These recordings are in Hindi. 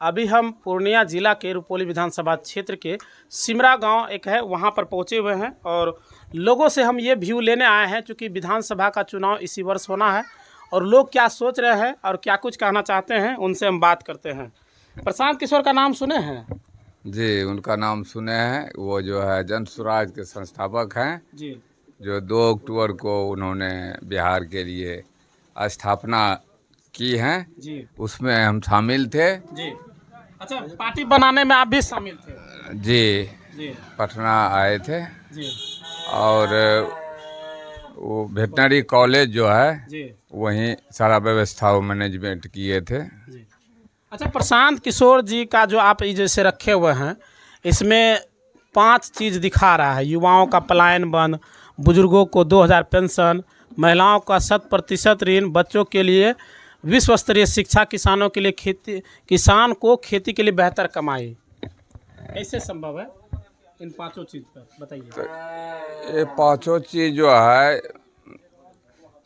अभी हम पूर्णिया जिला के रुपौली विधानसभा क्षेत्र के सिमरा गांव एक है वहां पर पहुंचे हुए हैं और लोगों से हम ये व्यू लेने आए हैं क्योंकि विधानसभा का चुनाव इसी वर्ष होना है और लोग क्या सोच रहे हैं और क्या कुछ कहना चाहते हैं उनसे हम बात करते हैं। प्रशांत किशोर का नाम सुने हैं? जी, उनका नाम सुने हैं। वो जो है जन स्वराज के संस्थापक हैं जी जो 2 अक्टूबर को उन्होंने बिहार के लिए स्थापना की है। जी उसमें हम शामिल थे। जी। अच्छा, पार्टी बनाने में आप भी शामिल थे? जी, जी पटना आए थे जी और वो वेटनरी कॉलेज जो है जी वहीं सारा व्यवस्था वो मैनेजमेंट किए थे। जी। अच्छा, प्रशांत किशोर जी का जो आप ये जैसे रखे हुए हैं इसमें 5 चीज़ दिखा रहा है। युवाओं का पलायन बंद, बुजुर्गों को 2000 पेंशन, महिलाओं का 100% ऋण, बच्चों के लिए विश्व स्तरीय शिक्षा, किसानों के लिए खेती, किसान को खेती के लिए बेहतर कमाई। कैसे संभव है इन 5 चीज़ पर बताइए। ये 5 चीज़ जो है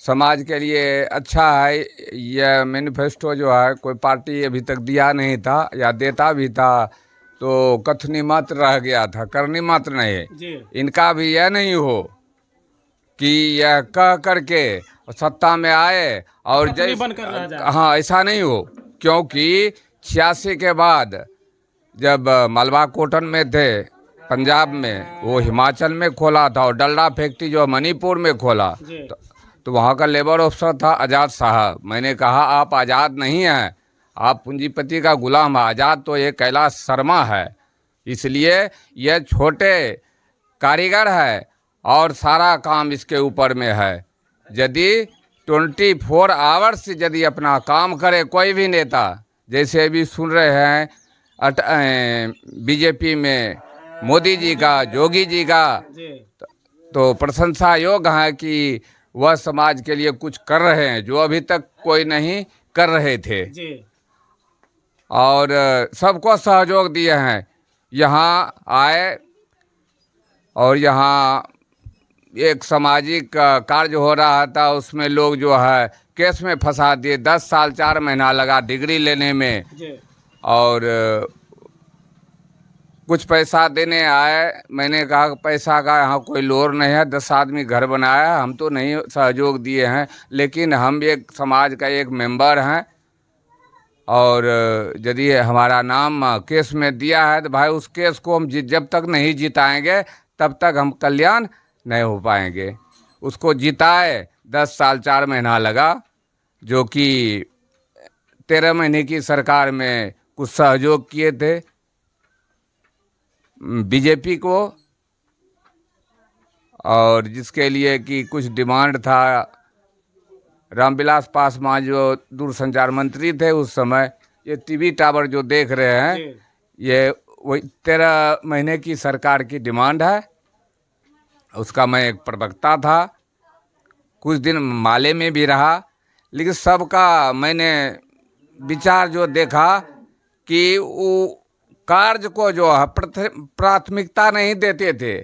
समाज के लिए अच्छा है। यह मैनिफेस्टो जो है कोई पार्टी अभी तक दिया नहीं था या देता भी था तो कथनी मात्र रह गया था, करनी मात्र नहीं। जी इनका भी यह नहीं हो कि यह कह करके सत्ता में आए और कथनी बनकर रह जाए। हाँ, ऐसा नहीं हो, क्योंकि 86 के बाद जब मलबा कॉटन में थे पंजाब में, वो हिमाचल में खोला था और डलडा फैक्ट्री जो मणिपुर में खोला तो वहाँ का लेबर अफसर था आज़ाद साहब। मैंने कहा आप आज़ाद नहीं हैं, आप पूंजीपति का गुलाम है। आज़ाद तो ये कैलाश शर्मा है, इसलिए यह छोटे कारीगर है और सारा काम इसके ऊपर में है। यदि 24 आवर्स यदि अपना काम करे कोई भी नेता, जैसे अभी सुन रहे हैं बीजेपी में मोदी जी का, योगी जी का, तो प्रशंसा योग्य है कि वह समाज के लिए कुछ कर रहे हैं जो अभी तक कोई नहीं कर रहे थे जी। और सबको सहयोग दिए हैं। यहाँ आए और यहाँ एक सामाजिक कार्य हो रहा था, उसमें लोग जो है केस में फंसा दिए। 10 साल 4 महीना लगा डिग्री लेने में और कुछ पैसा देने आए। मैंने कहा पैसा का यहाँ कोई लोर नहीं है, 10 आदमी घर बनाया, हम तो नहीं सहयोग दिए हैं, लेकिन हम एक समाज का एक मेंबर हैं और यदि हमारा नाम केस में दिया है तो भाई उस केस को हम जब तक नहीं जिताएंगे तब तक हम कल्याण नहीं हो पाएंगे। उसको जिताए, 10 साल 4 महीना लगा, जो कि 13 महीने की सरकार में कुछ सहयोग किए थे बीजेपी को, और जिसके लिए कि कुछ डिमांड था। रामविलास पासवान जो दूरसंचार मंत्री थे उस समय, ये टीवी टावर जो देख रहे हैं ये वही 13 महीने की सरकार की डिमांड है। उसका मैं एक प्रवक्ता था, कुछ दिन माले में भी रहा, लेकिन सबका मैंने विचार जो देखा कि वो कार्य को जो है प्राथमिकता नहीं देते थे,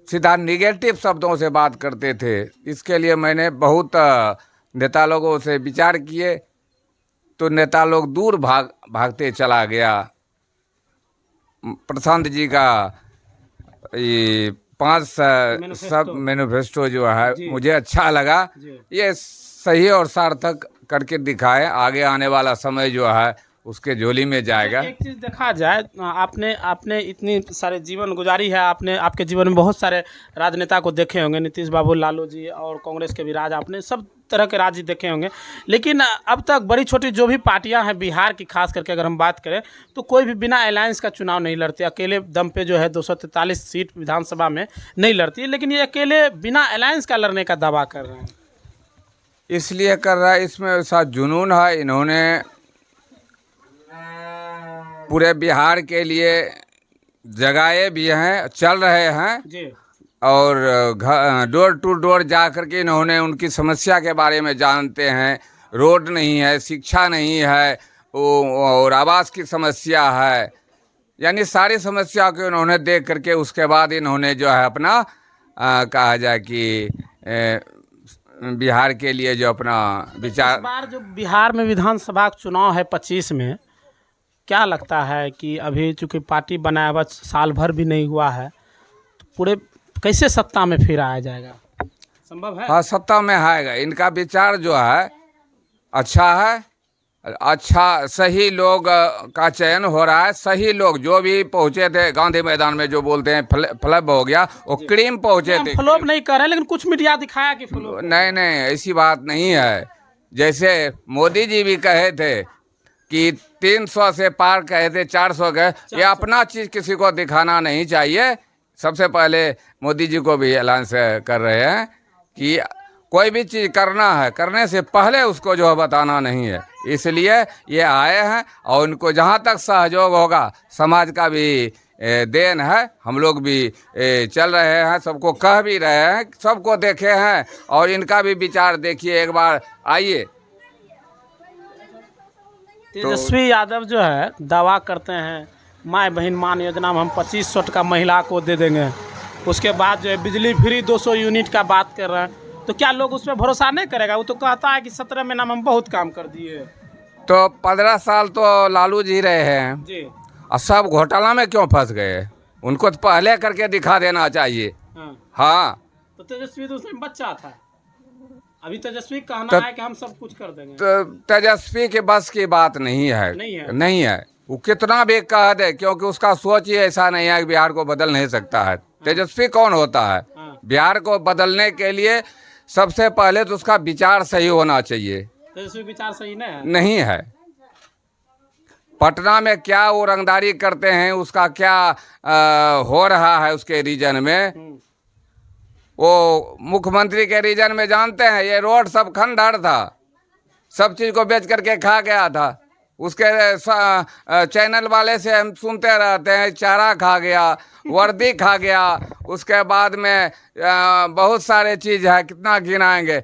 सीधा निगेटिव शब्दों से बात करते थे। इसके लिए मैंने बहुत नेता लोगों से विचार किए तो नेता लोग दूर भागते चला गया। प्रशांत जी का ये 5 सब मैनिफेस्टो जो है मुझे अच्छा लगा। ये सही और सार्थक करके दिखाए, आगे आने वाला समय जो है उसके झोली में जाएगा। एक चीज़ देखा जाए, आपने इतनी सारे जीवन गुजारी है, आपने आपके जीवन में बहुत सारे राजनेता को देखे होंगे, नीतीश बाबू, लालू जी और कांग्रेस के भी राज, आपने सब तरह के राज देखे होंगे। लेकिन अब तक बड़ी छोटी जो भी पार्टियां हैं बिहार की खास करके अगर हम बात करें तो कोई भी बिना अलायंस का चुनाव नहीं लड़ती, अकेले दम पे जो है 243 सीट विधानसभा में नहीं लड़ती, लेकिन ये अकेले बिना अलायंस का लड़ने का दावा कर रहे हैं। इसलिए कर रहा है, इसमें ऐसा जुनून है। इन्होंने पूरे बिहार के लिए जगाए भी हैं, चल रहे हैं जी। और डोर टू डोर जा कर के इन्होंने उनकी समस्या के बारे में जानते हैं। रोड नहीं है, शिक्षा नहीं है, और आवास की समस्या है, यानी सारी समस्या को इन्होंने देख करके उसके बाद इन्होंने जो है अपना कहा जाए कि बिहार के लिए जो अपना विचार। इस बार जो बिहार में विधानसभा चुनाव है 25 में, क्या लगता है कि अभी चूंकि पार्टी बनाया हुआ साल भर भी नहीं हुआ है, तो पूरे कैसे सत्ता में फिर आया जाएगा? संभव है? हाँ, सत्ता में आएगा। इनका विचार जो है अच्छा है, अच्छा सही लोग का चयन हो रहा है। सही लोग जो भी पहुंचे थे गांधी मैदान में, जो बोलते हैं फ्लप हो गया, वो क्रीम पहुंचे थे। फ्लॉप नहीं कर रहे, लेकिन कुछ मीडिया दिखाया कि फ्लॉप। नहीं नहीं, ऐसी बात नहीं है। जैसे मोदी जी भी कहे थे कि 300 से पार कहे थे, 400 गए। ये अपना चीज किसी को दिखाना नहीं चाहिए। सबसे पहले मोदी जी को भी ऐलान कर रहे हैं कि कोई भी चीज़ करना है, करने से पहले उसको जो है बताना नहीं है। इसलिए ये आए हैं और उनको जहाँ तक सहयोग होगा, समाज का भी देन है। हम लोग भी चल रहे हैं, सबको कह भी रहे हैं, सबको देखे हैं और इनका भी विचार देखिए एक बार, आइए। तेजस्वी यादव जो है दावा करते हैं माँ बहन मान योजना में हम 2500 टका महिला को दे देंगे। उसके बाद जो है बिजली फ्री 200 यूनिट का बात कर रहे हैं। तो क्या लोग उस पर भरोसा नहीं करेगा? वो तो कहता है कि 17 महीना में हम बहुत काम कर दिए। तो 15 साल तो लालू जी रहे हैं जी। और सब घोटाला में क्यों फंस गए? उनको तो पहले करके दिखा देना चाहिए। हाँ। तो तेजस्वी तो उसमें बच्चा था। अभी तेजस्वी कहना है कि हम सब कुछ कर देंगे। तो तेजस्वी के बस की बात नहीं है, नहीं है। वो कितना भी कह दे, क्योंकि उसका सोच ही ऐसा नहीं है कि बिहार को बदल नहीं सकता है। तेजस्वी कौन होता है? बिहार को बदलने के लिए सबसे पहले तो उसका विचार सही होना चाहिए। तेजस्वी विचार सही नहीं है। पटना में क्या वो रंगदारी करते हैं, उसका क्या हो रहा है उसके रीजन में, वो मुख्यमंत्री के रीजन में जानते हैं। ये रोड सब खंडहर था, सब चीज को बेच करके खा गया था। उसके चैनल वाले से हम सुनते रहते हैं, चारा खा गया, वर्दी खा गया, उसके बाद में बहुत सारे चीज है, कितना गिनाएंगे।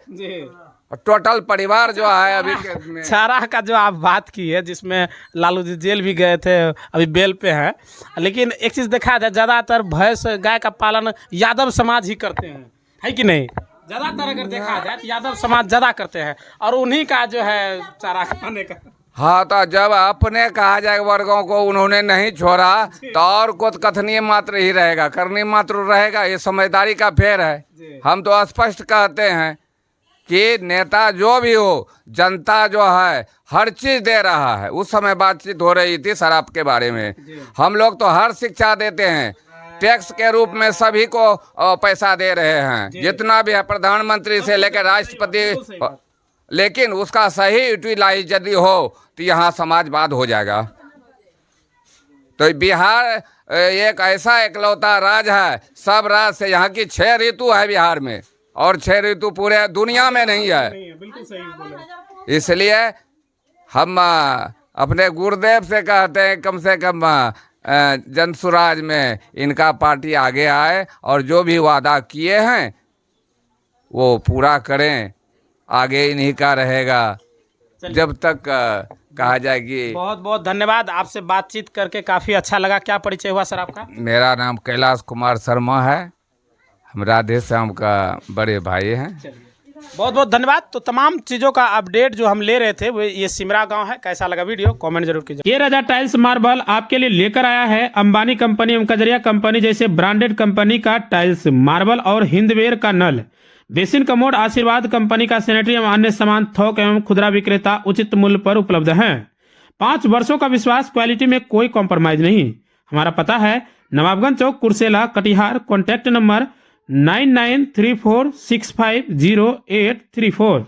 टोटल परिवार जो है अभी चारा का जो आप बात की है, जिसमें लालू जी जेल भी गए थे, अभी बेल पे हैं। लेकिन एक चीज़ देखा जाए, ज़्यादातर भैंस गाय का पालन यादव समाज ही करते हैं, है कि नहीं? ज़्यादातर अगर देखा जाए तो यादव समाज ज़्यादा करते हैं और उन्हीं का जो है चारा खाने का। हाँ, तो जब अपने कहा जाए वर्गों को उन्होंने नहीं छोड़ा, तो और कुछ कथनीय मात्र ही रहेगा, करनी मात्र रहेगा। ये समझदारी का फेर है। हम तो स्पष्ट कहते हैं कि नेता जो भी हो, जनता जो है हर चीज दे रहा है। उस समय बातचीत हो रही थी शराब के बारे में। हम लोग तो हर शिक्षा देते हैं, टैक्स के रूप में सभी को पैसा दे रहे हैं, जितना भी है, प्रधानमंत्री से लेकर राष्ट्रपति। लेकिन उसका सही यूटिलाइज यदि हो तो यहाँ समाजवाद हो जाएगा। तो बिहार एक ऐसा इकलौता राज्य है, सब राज्य से, यहाँ की 6 ऋतु है बिहार में, और 6 ऋतु पूरे दुनिया में नहीं है। बिल्कुल सही बोले। इसलिए हम अपने गुरुदेव से कहते हैं, कम से कम जनसुराज में इनका पार्टी आगे आए और जो भी वादा किए हैं वो पूरा करें। आगे इन्हीं का रहेगा जब तक कहा जाए कि। बहुत बहुत धन्यवाद, आपसे बातचीत करके काफ़ी अच्छा लगा। क्या परिचय हुआ सर आपका? मेरा नाम कैलाश कुमार शर्मा है, हम राधे श्याम का बड़े भाई हैं। बहुत बहुत धन्यवाद। तो तमाम चीज़ों का अपडेट जो हम ले रहे थे वो ये सिमरा गांव है। कैसा लगा वीडियो कमेंट जरूर कीजिए। ये राजा टाइल्स मार्बल आपके लिए लेकर आया है अंबानी कंपनी एवं कजरिया कंपनी जैसे ब्रांडेड कंपनी का टाइल्स मार्बल और हिंदवेयर का नल, बेसिन कमोड, आशीर्वाद कंपनी का सैनिटरी एवं अन्य सामान थोक एवं खुदरा विक्रेता उचित मूल्य पर उपलब्ध हैं। 5 वर्षों का विश्वास, क्वालिटी में कोई कॉम्प्रोमाइज नहीं। हमारा पता है नवाबगंज चौक, कुर्सेला, कटिहार। Contact number 9934650834।